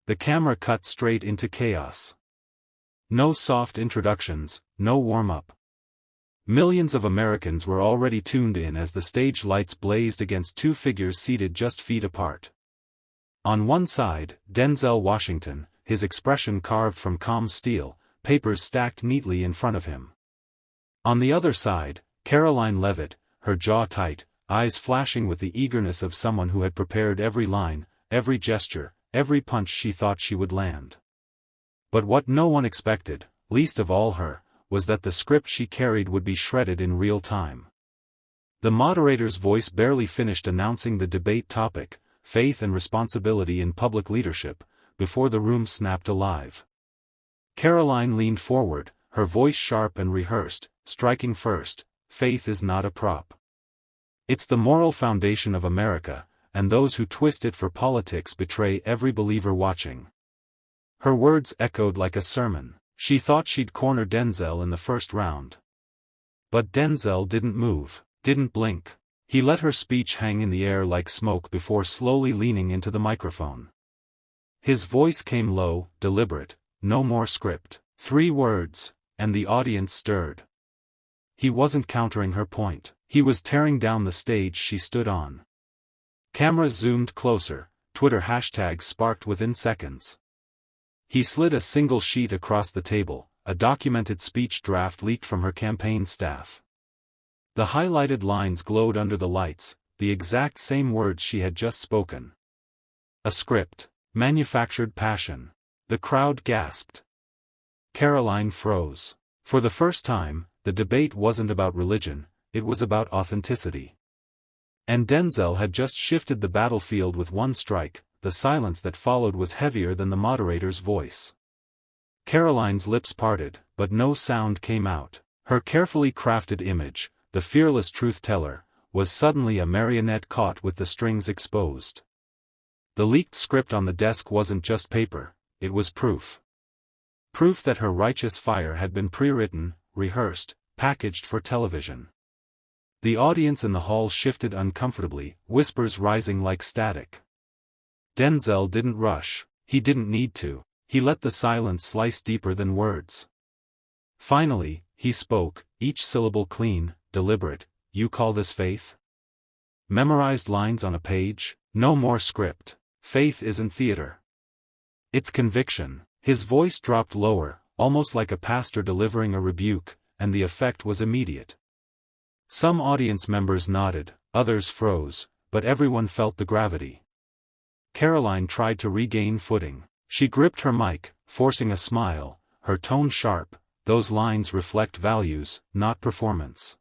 The camera cut straight into chaos. No soft introductions, no warm-up. Millions of Americans were already tuned in as the stage lights blazed against two figures seated just feet apart. On one side, Denzel Washington, his expression carved from calm steel, papers stacked neatly in front of him. On the other side, Karoline Leavitt, her jaw tight, eyes flashing with the eagerness of someone who had prepared every line, every gesture, every punch she thought she would land. But what no one expected, least of all her, was that the script she carried would be shredded in real time. The moderator's voice barely finished announcing the debate topic, faith and responsibility in public leadership, before the room snapped alive. Karoline leaned forward, her voice sharp and rehearsed, striking first, faith is not a prop. It's the moral foundation of America, and those who twist it for politics betray every believer watching. Her words echoed like a sermon. She thought she'd corner Denzel in the first round. But Denzel didn't move, didn't blink. He let her speech hang in the air like smoke before slowly leaning into the microphone. His voice came low, deliberate, no more script. 3 words, and the audience stirred. He wasn't countering her point. He was tearing down the stage she stood on. Cameras zoomed closer, Twitter hashtags sparked within seconds. He slid a single sheet across the table, a documented speech draft leaked from her campaign staff. The highlighted lines glowed under the lights, the exact same words she had just spoken. A script, manufactured passion. The crowd gasped. Karoline froze. For the first time, the debate wasn't about religion, it was about authenticity. And Denzel had just shifted the battlefield with one strike. The silence that followed was heavier than the moderator's voice. Karoline's lips parted, but no sound came out. Her carefully crafted image, the fearless truth-teller, was suddenly a marionette caught with the strings exposed. The leaked script on the desk wasn't just paper, it was proof. Proof that her righteous fire had been pre-written, rehearsed, packaged for television. The audience in the hall shifted uncomfortably, whispers rising like static. Denzel didn't rush, he didn't need to, he let the silence slice deeper than words. Finally, he spoke, each syllable clean, deliberate. You call this faith? Memorized lines on a page? No more script. Faith isn't theater. It's conviction. His voice dropped lower, almost like a pastor delivering a rebuke, and the effect was immediate. Some audience members nodded, others froze, but everyone felt the gravity. Karoline tried to regain footing. She gripped her mic, forcing a smile, her tone sharp. Those lines reflect values, not performance.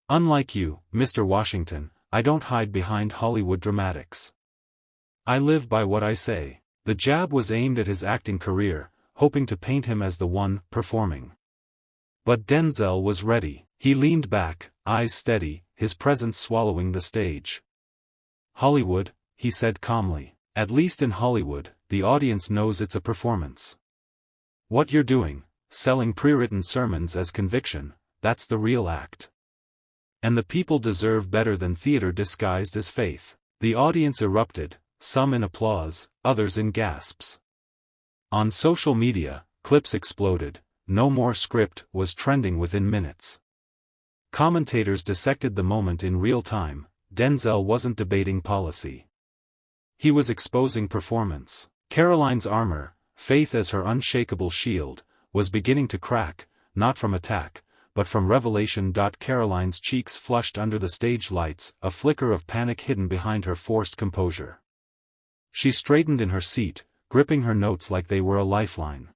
Unlike you, Mr. Washington, I don't hide behind Hollywood dramatics. I live by what I say. The jab was aimed at his acting career, hoping to paint him as the one performing. But Denzel was ready. He leaned back, eyes steady, his presence swallowing the stage. Hollywood, he said calmly. At least in Hollywood, the audience knows it's a performance. What you're doing, selling pre-written sermons as conviction, that's the real act. And the people deserve better than theater disguised as faith. The audience erupted, some in applause, others in gasps. On social media, clips exploded. No more script was trending within minutes. Commentators dissected the moment in real time. Denzel wasn't debating policy. He was exposing performance. Karoline's armor, faith as her unshakable shield, was beginning to crack, not from attack, but from revelation. Karoline's cheeks flushed under the stage lights, a flicker of panic hidden behind her forced composure. She straightened in her seat, gripping her notes like they were a lifeline.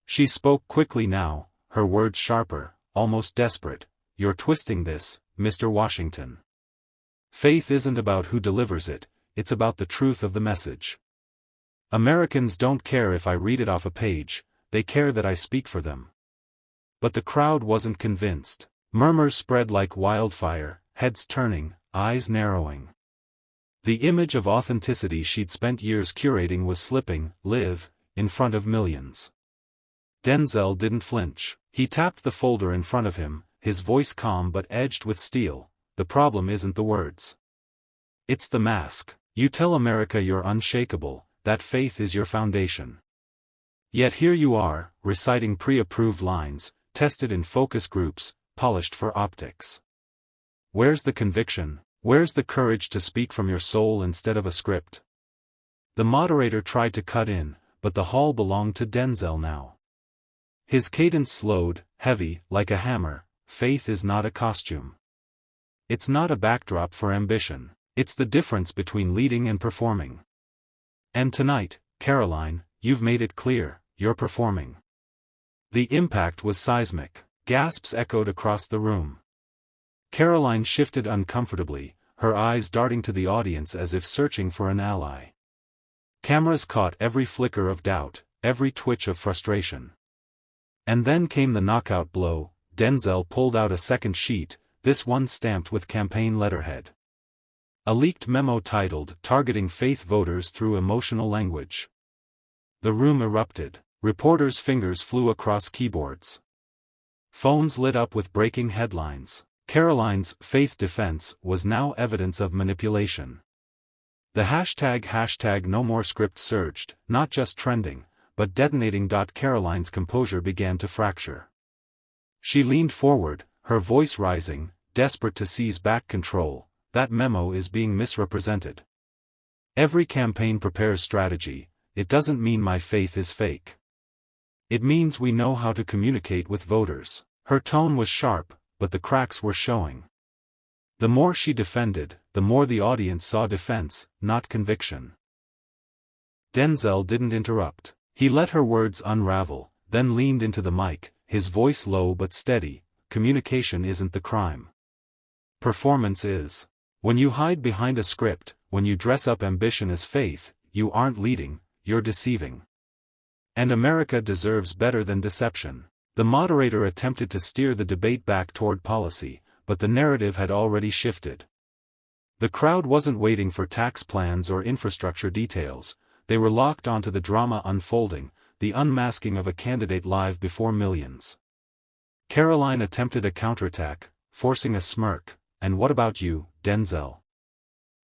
She spoke quickly now, her words sharper, almost desperate. You're twisting this, Mr. Washington. Faith isn't about who delivers it, it's about the truth of the message. Americans don't care if I read it off a page, they care that I speak for them. But the crowd wasn't convinced. Murmurs spread like wildfire, heads turning, eyes narrowing. The image of authenticity she'd spent years curating was slipping, live, in front of millions. Denzel didn't flinch. He tapped the folder in front of him, his voice calm but edged with steel. The problem isn't the words. It's the mask. You tell America you're unshakable, that faith is your foundation. Yet here you are, reciting pre-approved lines, tested in focus groups, polished for optics. Where's the conviction? Where's the courage to speak from your soul instead of a script? The moderator tried to cut in, but the hall belonged to Denzel now. His cadence slowed, heavy, like a hammer. Faith is not a costume. It's not a backdrop for ambition. It's the difference between leading and performing. And tonight, Karoline, you've made it clear, you're performing. The impact was seismic. Gasps echoed across the room. Karoline shifted uncomfortably, her eyes darting to the audience as if searching for an ally. Cameras caught every flicker of doubt, every twitch of frustration. And then came the knockout blow. Denzel pulled out a second sheet, this one stamped with campaign letterhead. A leaked memo titled, "Targeting Faith Voters Through Emotional Language." The room erupted. Reporters' fingers flew across keyboards. Phones lit up with breaking headlines. Karoline's faith defense was now evidence of manipulation. The hashtag no more script surged, not just trending, but detonating. Karoline's composure began to fracture. She leaned forward, her voice rising, desperate to seize back control. That memo is being misrepresented. Every campaign prepares strategy. It doesn't mean my faith is fake. It means we know how to communicate with voters. Her tone was sharp, but the cracks were showing. The more she defended, the more the audience saw defense, not conviction. Denzel didn't interrupt. He let her words unravel, then leaned into the mic, his voice low but steady. Communication isn't the crime. Performance is. When you hide behind a script, when you dress up ambition as faith, you aren't leading, you're deceiving. And America deserves better than deception. The moderator attempted to steer the debate back toward policy, but the narrative had already shifted. The crowd wasn't waiting for tax plans or infrastructure details, they were locked onto the drama unfolding, the unmasking of a candidate live before millions. Karoline attempted a counterattack, forcing a smirk. And what about you, Denzel?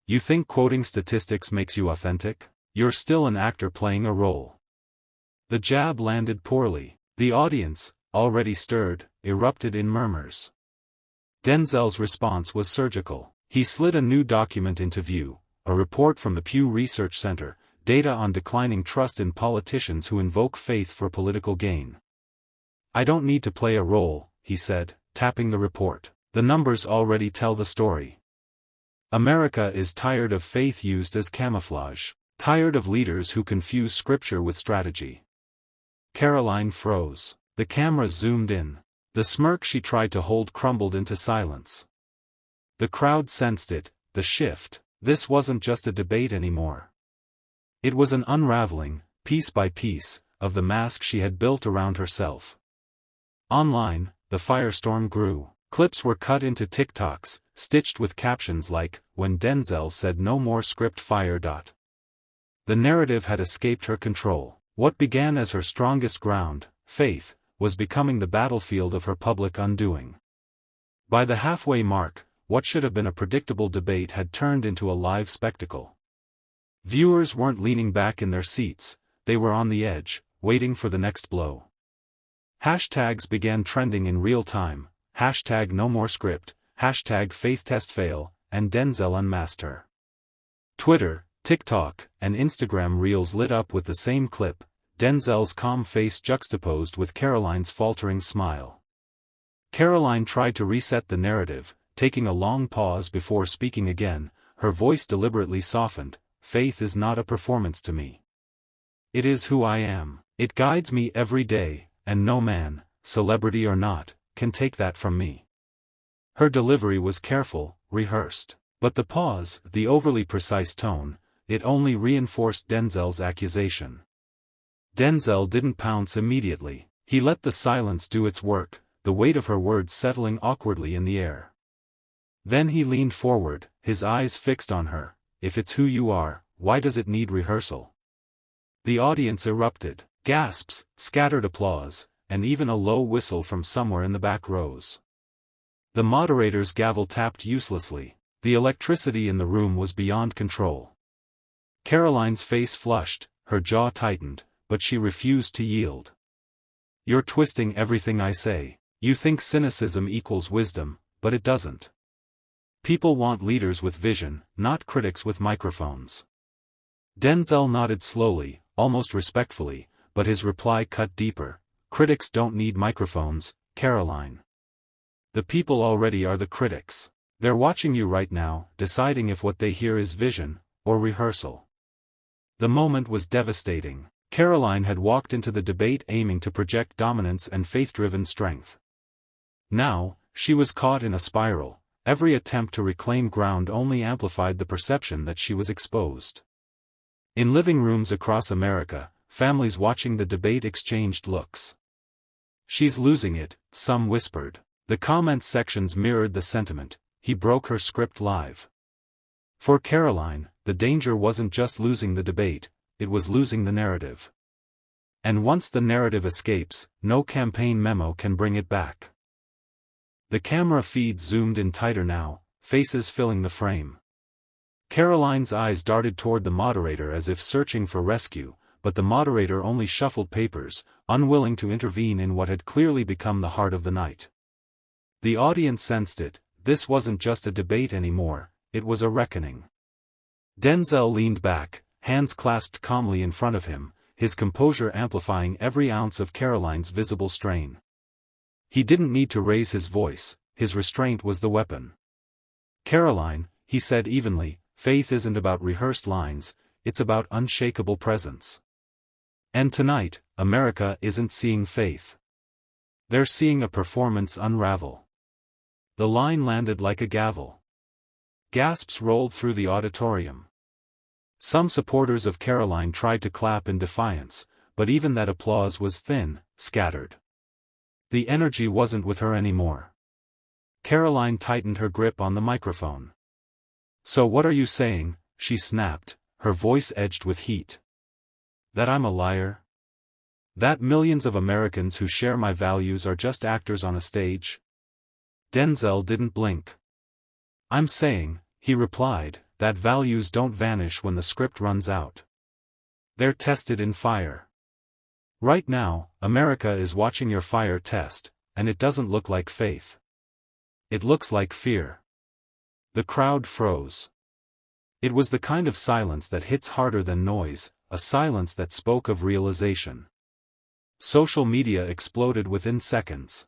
You think quoting statistics makes you authentic? You're still an actor playing a role. The jab landed poorly. The audience, already stirred, erupted in murmurs. Denzel's response was surgical. He slid a new document into view, a report from the Pew Research Center, data on declining trust in politicians who invoke faith for political gain. I don't need to play a role, he said, tapping the report. The numbers already tell the story. America is tired of faith used as camouflage, tired of leaders who confuse scripture with strategy. Karoline froze. The camera zoomed in. The smirk she tried to hold crumbled into silence. The crowd sensed it, the shift. This wasn't just a debate anymore. It was an unraveling, piece by piece, of the mask she had built around herself. Online, the firestorm grew. Clips were cut into TikToks, stitched with captions like, "When Denzel said no more script fire." The narrative had escaped her control. What began as her strongest ground, faith, was becoming the battlefield of her public undoing. By the halfway mark, what should have been a predictable debate had turned into a live spectacle. Viewers weren't leaning back in their seats, they were on the edge, waiting for the next blow. Hashtags began trending in real time. Hashtag no more script, hashtag faith test fail, and Denzel unmasked her. Twitter, TikTok, and Instagram reels lit up with the same clip, Denzel's calm face juxtaposed with Karoline's faltering smile. Karoline tried to reset the narrative, taking a long pause before speaking again, her voice deliberately softened. Faith is not a performance to me. It is who I am. It guides me every day, and no man, celebrity or not, can take that from me. Her delivery was careful, rehearsed. But the pause, the overly precise tone, it only reinforced Denzel's accusation. Denzel didn't pounce immediately. He let the silence do its work, the weight of her words settling awkwardly in the air. Then he leaned forward, his eyes fixed on her. If it's who you are, why does it need rehearsal? The audience erupted. Gasps, scattered applause, and even a low whistle from somewhere in the back rows. The moderator's gavel tapped uselessly. The electricity in the room was beyond control. Karoline's face flushed, her jaw tightened, but she refused to yield. "You're twisting everything I say. You think cynicism equals wisdom, but it doesn't. People want leaders with vision, not critics with microphones." Denzel nodded slowly, almost respectfully, but his reply cut deeper. "Critics don't need microphones, Karoline. The people already are the critics. They're watching you right now, deciding if what they hear is vision, or rehearsal." The moment was devastating. Karoline had walked into the debate aiming to project dominance and faith-driven strength. Now, she was caught in a spiral. Every attempt to reclaim ground only amplified the perception that she was exposed. In living rooms across America, families watching the debate exchanged looks. "She's losing it," some whispered. The comment sections mirrored the sentiment. He broke her script live. For Karoline, the danger wasn't just losing the debate, it was losing the narrative. And once the narrative escapes, no campaign memo can bring it back. The camera feed zoomed in tighter now, faces filling the frame. Karoline's eyes darted toward the moderator as if searching for rescue, but the moderator only shuffled papers, unwilling to intervene in what had clearly become the heart of the night. The audience sensed it. This wasn't just a debate anymore, it was a reckoning. Denzel leaned back, hands clasped calmly in front of him, his composure amplifying every ounce of Karoline's visible strain. He didn't need to raise his voice, his restraint was the weapon. "Karoline," he said evenly, "faith isn't about rehearsed lines, it's about unshakable presence. And tonight, America isn't seeing faith. They're seeing a performance unravel." The line landed like a gavel. Gasps rolled through the auditorium. Some supporters of Karoline tried to clap in defiance, but even that applause was thin, scattered. The energy wasn't with her anymore. Karoline tightened her grip on the microphone. "So what are you saying?" she snapped, her voice edged with heat. "That I'm a liar? That millions of Americans who share my values are just actors on a stage?" Denzel didn't blink. "I'm saying," he replied, "that values don't vanish when the script runs out. They're tested in fire. Right now, America is watching your fire test, and it doesn't look like faith. It looks like fear." The crowd froze. It was the kind of silence that hits harder than noise, a silence that spoke of realization. Social media exploded within seconds.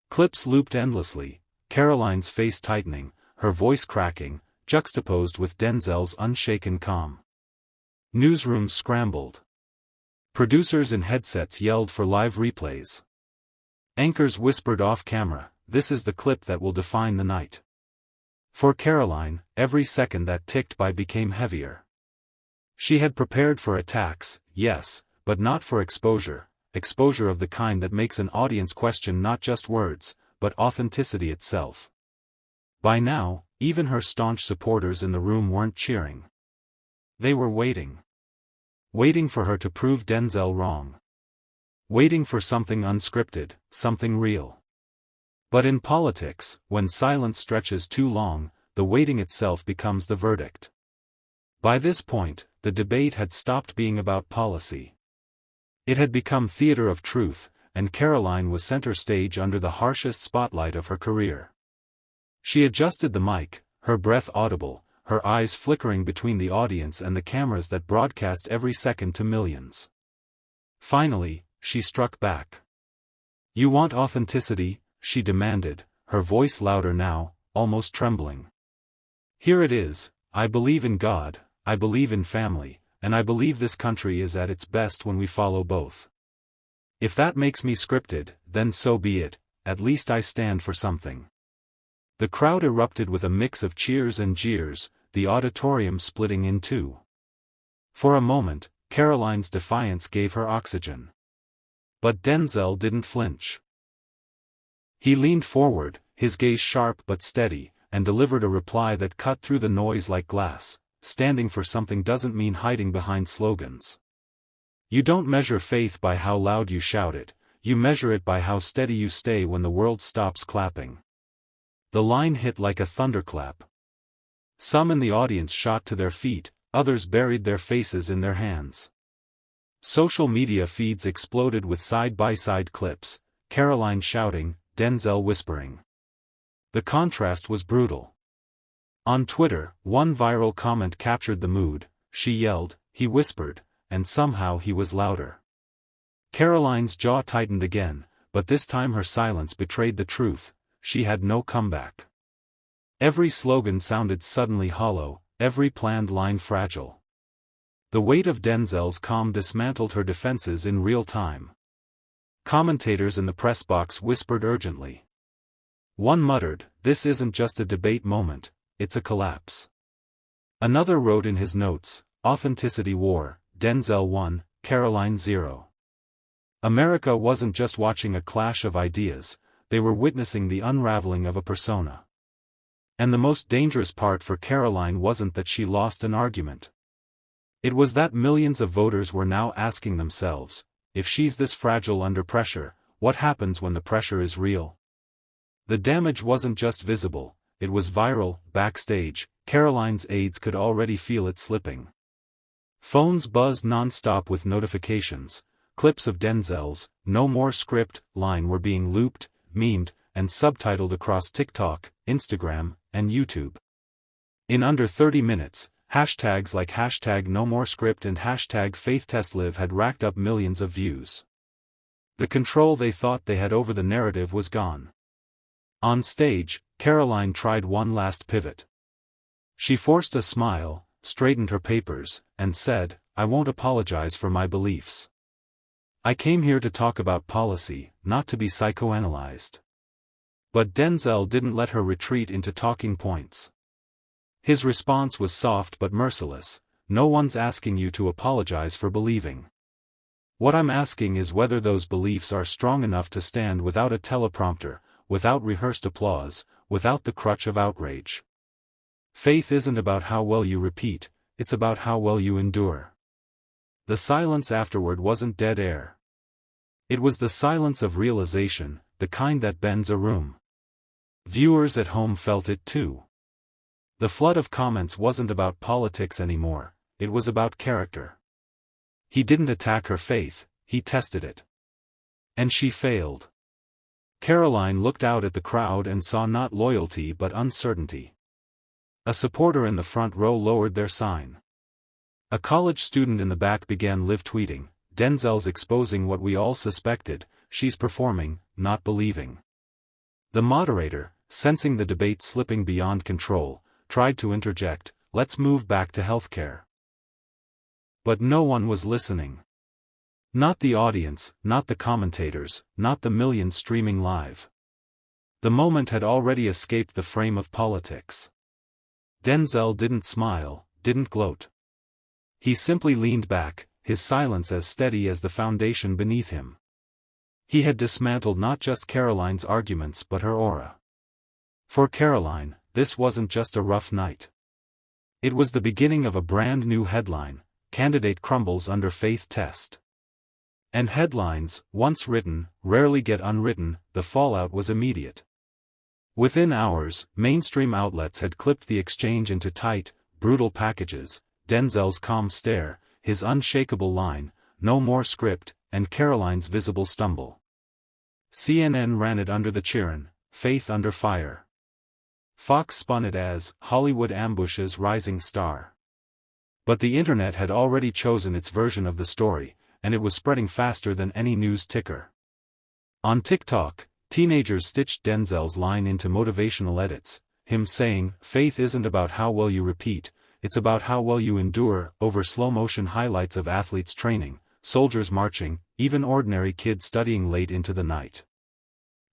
Clips looped endlessly, Karoline's face tightening, her voice cracking, juxtaposed with Denzel's unshaken calm. Newsrooms scrambled. Producers in headsets yelled for live replays. Anchors whispered off camera, "This is the clip that will define the night." For Karoline, every second that ticked by became heavier. She had prepared for attacks, yes, but not for exposure of the kind that makes an audience question not just words, but authenticity itself. By now, even her staunch supporters in the room weren't cheering. They were waiting. Waiting for her to prove Denzel wrong. Waiting for something unscripted, something real. But in politics, when silence stretches too long, the waiting itself becomes the verdict. By this point, the debate had stopped being about policy. It had become theater of truth, and Karoline was center stage under the harshest spotlight of her career. She adjusted the mic, her breath audible, her eyes flickering between the audience and the cameras that broadcast every second to millions. Finally, she struck back. "You want authenticity?" she demanded, her voice louder now, almost trembling. "Here it is. I believe in God, I believe in family, and I believe this country is at its best when we follow both. If that makes me scripted, then so be it, at least I stand for something." The crowd erupted with a mix of cheers and jeers, the auditorium splitting in two. For a moment, Karoline's defiance gave her oxygen. But Denzel didn't flinch. He leaned forward, his gaze sharp but steady, and delivered a reply that cut through the noise like glass. Standing for something doesn't mean hiding behind slogans. You don't measure faith by how loud you shout it, you measure it by how steady you stay when the world stops clapping. The line hit like a thunderclap. Some in the audience shot to their feet, others buried their faces in their hands. Social media feeds exploded with side-by-side clips, Karoline shouting, Denzel whispering. The contrast was brutal. On Twitter, one viral comment captured the mood. She yelled, he whispered, and somehow he was louder. Karoline's jaw tightened again, but this time her silence betrayed the truth. She had no comeback. Every slogan sounded suddenly hollow, every planned line fragile. The weight of Denzel's calm dismantled her defenses in real time. Commentators in the press box whispered urgently. One muttered, this isn't just a debate moment, it's a collapse. Another wrote in his notes, authenticity war, Denzel 1, Karoline 0. America wasn't just watching a clash of ideas, they were witnessing the unraveling of a persona. And the most dangerous part for Karoline wasn't that she lost an argument. It was that millions of voters were now asking themselves, if she's this fragile under pressure, what happens when the pressure is real? The damage wasn't just visible, it was viral. Backstage, Karoline's aides could already feel it slipping. Phones buzzed non-stop with notifications. Clips of Denzel's "No More Script" line were being looped, memed, and subtitled across TikTok, Instagram, and YouTube. In under 30 minutes, hashtags like #NoMoreScript and #FaithTestLive had racked up millions of views. The control they thought they had over the narrative was gone. On stage, Karoline tried one last pivot. She forced a smile, straightened her papers, and said, I won't apologize for my beliefs. I came here to talk about policy, not to be psychoanalyzed. But Denzel didn't let her retreat into talking points. His response was soft but merciless. No one's asking you to apologize for believing. What I'm asking is whether those beliefs are strong enough to stand without a teleprompter, without rehearsed applause, without the crutch of outrage. Faith isn't about how well you repeat, it's about how well you endure. The silence afterward wasn't dead air. It was the silence of realization, the kind that bends a room. Viewers at home felt it too. The flood of comments wasn't about politics anymore, it was about character. He didn't attack her faith, he tested it. And she failed. Karoline looked out at the crowd and saw not loyalty but uncertainty. A supporter in the front row lowered their sign. A college student in the back began live tweeting, Denzel's exposing what we all suspected, she's performing, not believing. The moderator, sensing the debate slipping beyond control, tried to interject, let's move back to healthcare. But no one was listening. Not the audience, not the commentators, not the millions streaming live. The moment had already escaped the frame of politics. Denzel didn't smile, didn't gloat. He simply leaned back, his silence as steady as the foundation beneath him. He had dismantled not just Karoline's arguments but her aura. For Karoline, this wasn't just a rough night. It was the beginning of a brand new headline, Candidate Crumbles Under Faith Test. And headlines, once written, rarely get unwritten. The fallout was immediate. Within hours, mainstream outlets had clipped the exchange into tight, brutal packages, Denzel's calm stare, his unshakable line, no more script, and Karoline's visible stumble. CNN ran it under the cheerin', Faith Under Fire. Fox spun it as, Hollywood ambushes rising star. But the internet had already chosen its version of the story, and it was spreading faster than any news ticker. On TikTok, teenagers stitched Denzel's line into motivational edits, him saying, faith isn't about how well you repeat, it's about how well you endure, over slow-motion highlights of athletes training, soldiers marching, even ordinary kids studying late into the night.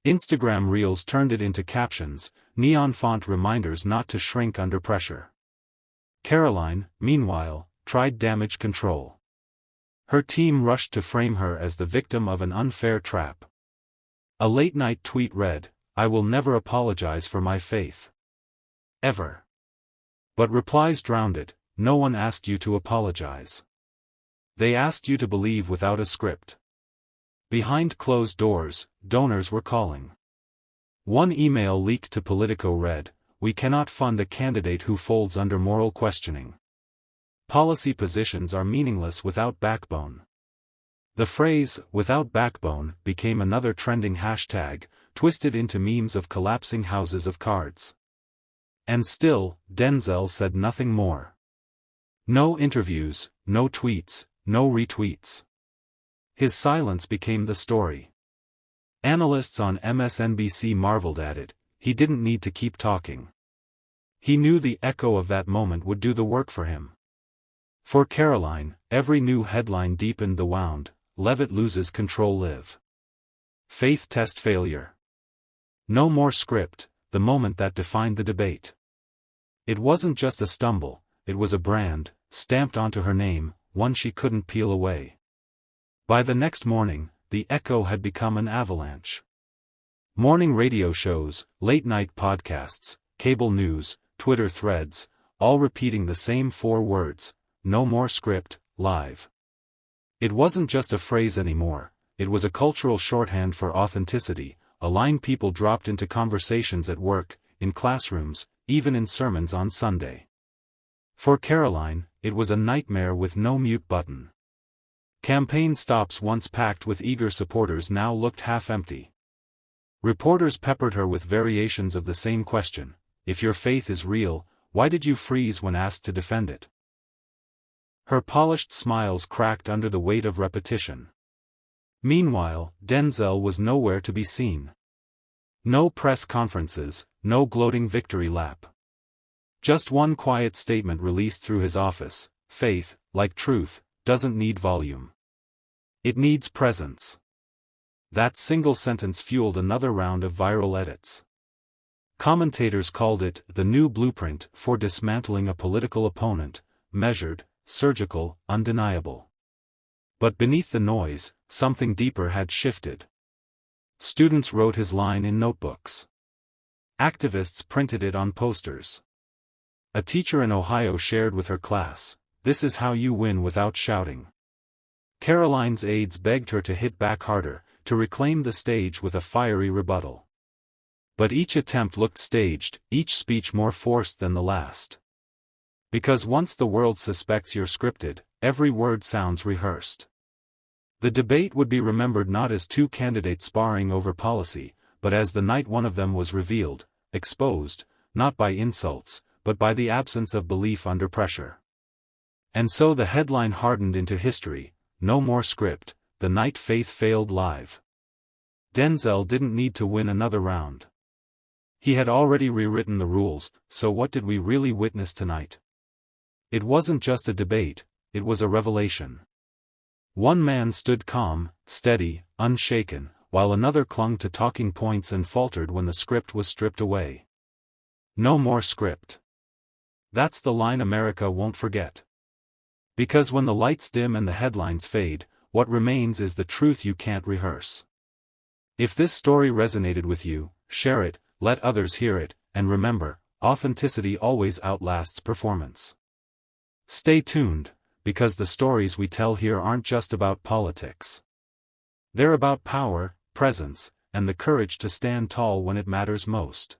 Instagram Reels turned it into captions, neon font reminders not to shrink under pressure. Karoline, meanwhile, tried damage control. Her team rushed to frame her as the victim of an unfair trap. A late-night tweet read, I will never apologize for my faith. Ever. But replies drowned it, no one asked you to apologize. They asked you to believe without a script. Behind closed doors, donors were calling. One email leaked to Politico read, we cannot fund a candidate who folds under moral questioning. Policy positions are meaningless without backbone. The phrase, "without backbone," became another trending hashtag, twisted into memes of collapsing houses of cards. And still, Denzel said nothing more. No interviews, no tweets, no retweets. His silence became the story. Analysts on MSNBC marveled at it. He didn't need to keep talking. He knew the echo of that moment would do the work for him. For Karoline, every new headline deepened the wound: Levitt loses control, live. Faith test failure. No more script, the moment that defined the debate. It wasn't just a stumble, it was a brand, stamped onto her name, one she couldn't peel away. By the next morning, the echo had become an avalanche. Morning radio shows, late-night podcasts, cable news, Twitter threads, all repeating the same 4 words: no more script, live. It wasn't just a phrase anymore, it was a cultural shorthand for authenticity, a line people dropped into conversations at work, in classrooms, even in sermons on Sunday. For Karoline, it was a nightmare with no mute button. Campaign stops once packed with eager supporters now looked half-empty. Reporters peppered her with variations of the same question: if your faith is real, why did you freeze when asked to defend it? Her polished smiles cracked under the weight of repetition. Meanwhile, Denzel was nowhere to be seen. No press conferences, no gloating victory lap. Just one quiet statement released through his office: faith, like truth, doesn't need volume. It needs presence. That single sentence fueled another round of viral edits. Commentators called it the new blueprint for dismantling a political opponent: measured, surgical, undeniable. But beneath the noise, something deeper had shifted. Students wrote his line in notebooks. Activists printed it on posters. A teacher in Ohio shared with her class, "This is how you win without shouting." Karoline's aides begged her to hit back harder, to reclaim the stage with a fiery rebuttal. But each attempt looked staged, each speech more forced than the last. Because once the world suspects you're scripted, every word sounds rehearsed. The debate would be remembered not as 2 candidates sparring over policy, but as the night one of them was revealed, exposed, not by insults, but by the absence of belief under pressure. And so the headline hardened into history: no more script, the night faith failed live. Denzel didn't need to win another round. He had already rewritten the rules, so what did we really witness tonight? It wasn't just a debate, it was a revelation. One man stood calm, steady, unshaken, while another clung to talking points and faltered when the script was stripped away. No more script. That's the line America won't forget. Because when the lights dim and the headlines fade, what remains is the truth you can't rehearse. If this story resonated with you, share it, let others hear it, and remember, authenticity always outlasts performance. Stay tuned, because the stories we tell here aren't just about politics. They're about power, presence, and the courage to stand tall when it matters most.